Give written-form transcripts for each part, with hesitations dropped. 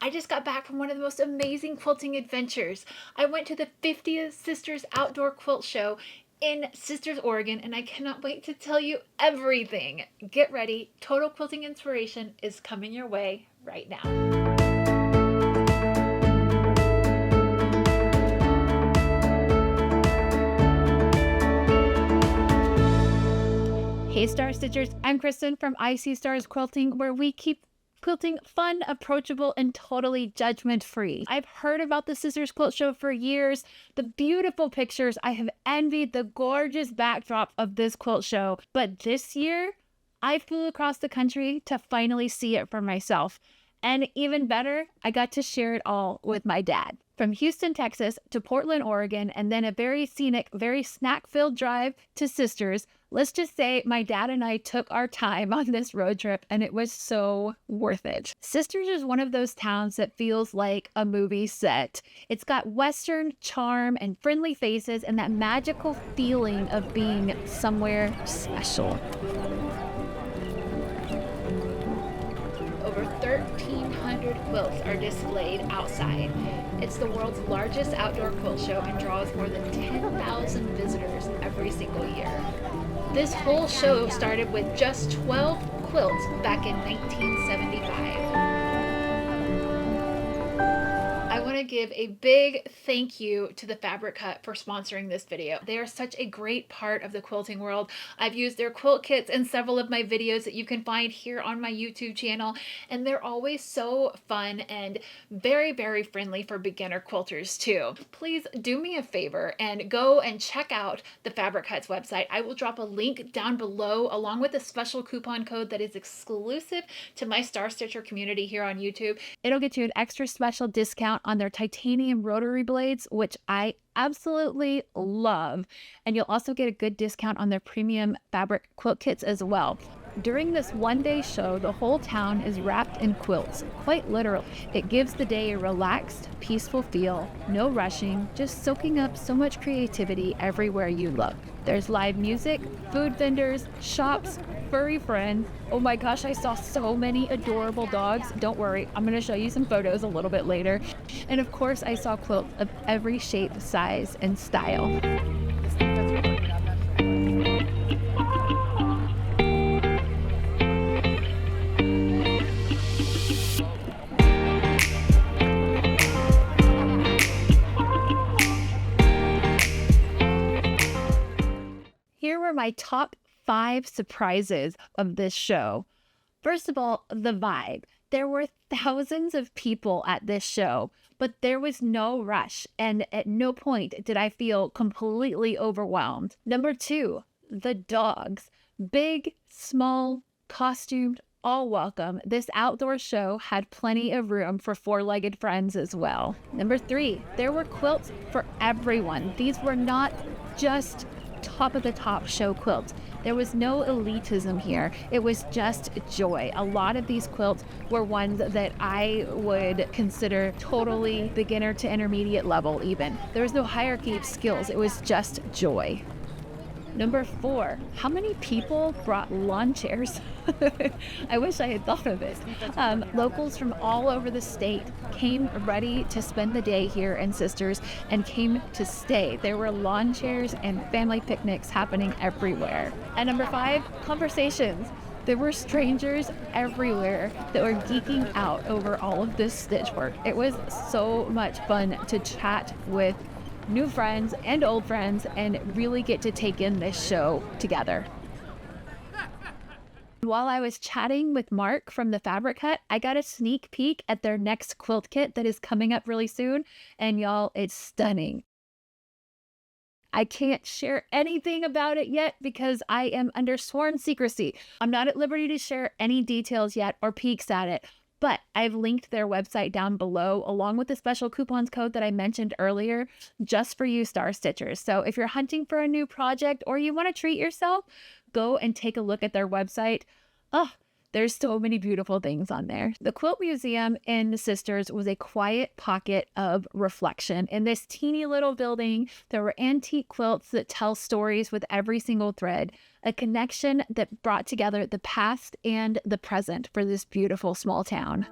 I just got back from one of the most amazing quilting adventures. I went to the 50th Sisters Outdoor Quilt Show in Sisters, Oregon, and I cannot wait to tell you everything. Get ready, total quilting inspiration is coming your way right now. Hey Star Stitchers, I'm Kristen from IC Stars Quilting, where we keep quilting fun, approachable, and totally judgment-free. I've heard about the Sisters Quilt Show for years, the beautiful pictures. I have envied the gorgeous backdrop of this quilt show, but this year, I flew across the country to finally see it for myself. And even better, I got to share it all with my dad. From Houston, Texas to Portland, Oregon, and then a very scenic, very snack-filled drive to Sisters. Let's just say my dad and I took our time on this road trip and it was so worth it. Sisters is one of those towns that feels like a movie set. It's got Western charm and friendly faces and that magical feeling of being somewhere special. Over 1,300 quilts are displayed outside. It's the world's largest outdoor quilt show and draws more than 10,000 visitors every single year. This whole show started with just 12 quilts back in 1975. I want to give a big thank you to the Fabric Hut for sponsoring this video. They are such a great part of the quilting world. I've used their quilt kits in several of my videos that you can find here on my YouTube channel, and they're always so fun and very, very friendly for beginner quilters too. Please do me a favor and go and check out the Fabric Hut's website. I will drop a link down below along with a special coupon code that is exclusive to my Star Stitcher community here on YouTube. It'll get you an extra special discount on their titanium rotary blades, which I absolutely love. And you'll also get a good discount on their premium fabric quilt kits as well. During this one-day show, the whole town is wrapped in quilts, quite literally. It gives the day a relaxed, peaceful feel, no rushing, just soaking up so much creativity everywhere you look. There's live music, food vendors, shops, furry friends. Oh my gosh, I saw so many adorable dogs. Don't worry, I'm going to show you some photos a little bit later. And of course, I saw quilts of every shape, size, and style. Here were my top 5 surprises of this show. First of all, the vibe. There were thousands of people at this show, but there was no rush, and at no point did I feel completely overwhelmed. Number 2, the dogs. Big, small, costumed, all welcome. This outdoor show had plenty of room for 4-legged friends as well. Number 3, there were quilts for everyone. These were not just top of the top show quilts. There was no elitism here. It was just joy. A lot of these quilts were ones that I would consider totally beginner to intermediate level even. There was no hierarchy of skills. It was just joy. Number 4, how many people brought lawn chairs? I wish I had thought of it. Locals from all over the state came ready to spend the day here in Sisters and came to stay. There were lawn chairs and family picnics happening everywhere. And number 5, conversations. There were strangers everywhere that were geeking out over all of this stitch work. It was so much fun to chat with new friends and old friends and really get to take in this show together. While I was chatting with Mark from the Fabric Hut, I got a sneak peek at their next quilt kit that is coming up really soon, and y'all, it's stunning. I can't share anything about it yet because I am under sworn secrecy. I'm not at liberty to share any details yet or peeks at it, but I've linked their website down below along with the special coupons code that I mentioned earlier just for you Star Stitchers. So if you're hunting for a new project or you want to treat yourself, go and take a look at their website. Oh, there's so many beautiful things on there. The Quilt Museum in the Sisters was a quiet pocket of reflection. In this teeny little building, there were antique quilts that tell stories with every single thread, a connection that brought together the past and the present for this beautiful small town.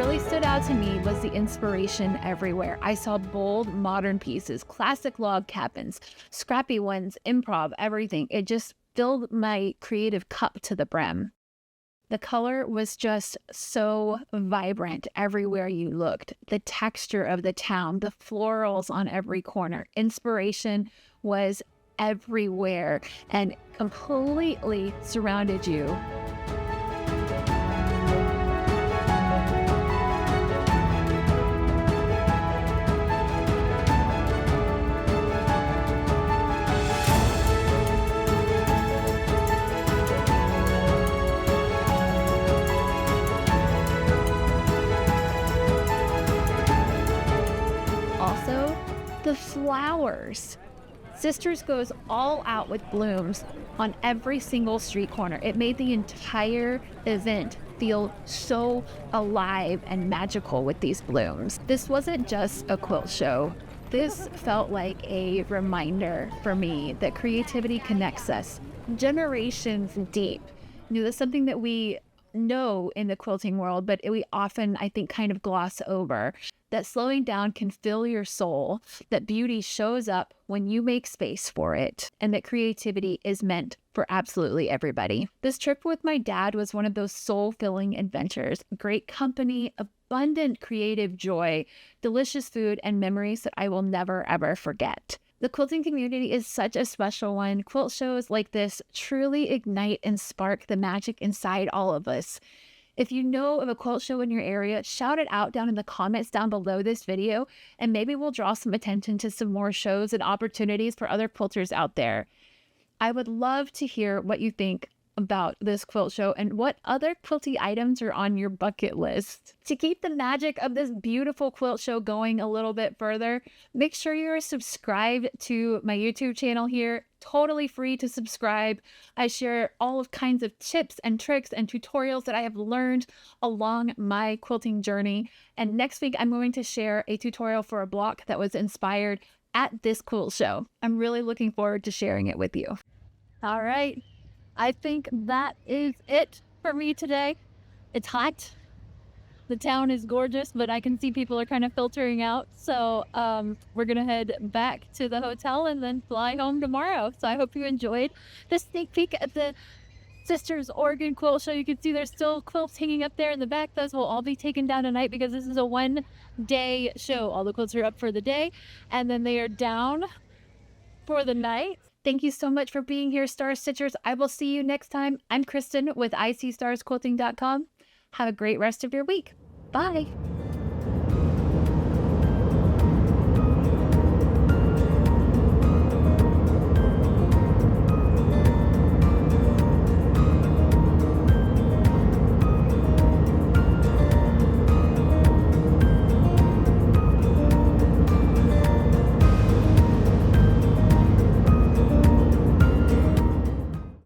really stood out to me was the inspiration everywhere. I saw bold, modern pieces, classic log cabins, scrappy ones, improv, everything. It just filled my creative cup to the brim. The color was just so vibrant everywhere you looked. The texture of the town, the florals on every corner. Inspiration was everywhere and completely surrounded you. Also, the flowers. Sisters goes all out with blooms on every single street corner. It made the entire event feel so alive and magical with these blooms. This wasn't just a quilt show. This felt like a reminder for me that creativity connects us generations deep. You know, that's something that we know in the quilting world, but we often, I think, kind of gloss over. That slowing down can fill your soul, that beauty shows up when you make space for it, and that creativity is meant for absolutely everybody. This trip with my dad was one of those soul-filling adventures. Great company, abundant creative joy, delicious food, and memories that I will never, ever forget. The quilting community is such a special one. Quilt shows like this truly ignite and spark the magic inside all of us. If you know of a quilt show in your area, shout it out down in the comments down below this video, and maybe we'll draw some attention to some more shows and opportunities for other quilters out there. I would love to hear what you think about this quilt show and what other quilty items are on your bucket list. To keep the magic of this beautiful quilt show going a little bit further, make sure you're subscribed to my YouTube channel here. Totally free to subscribe. I share all of kinds of tips and tricks and tutorials that I have learned along my quilting journey. And next week, I'm going to share a tutorial for a block that was inspired at this quilt show. I'm really looking forward to sharing it with you. All right. I think that is it for me today. It's hot. The town is gorgeous, but I can see people are kind of filtering out. So we're going to head back to the hotel and then fly home tomorrow. So I hope you enjoyed this sneak peek at the Sisters Oregon Quilt Show. You can see there's still quilts hanging up there in the back. Those will all be taken down tonight because this is a one-day show. All the quilts are up for the day, and then they are down for the night. Thank you so much for being here, Star Stitchers. I will see you next time. I'm Kristen with ICStarsQuilting.com. Have a great rest of your week. Bye.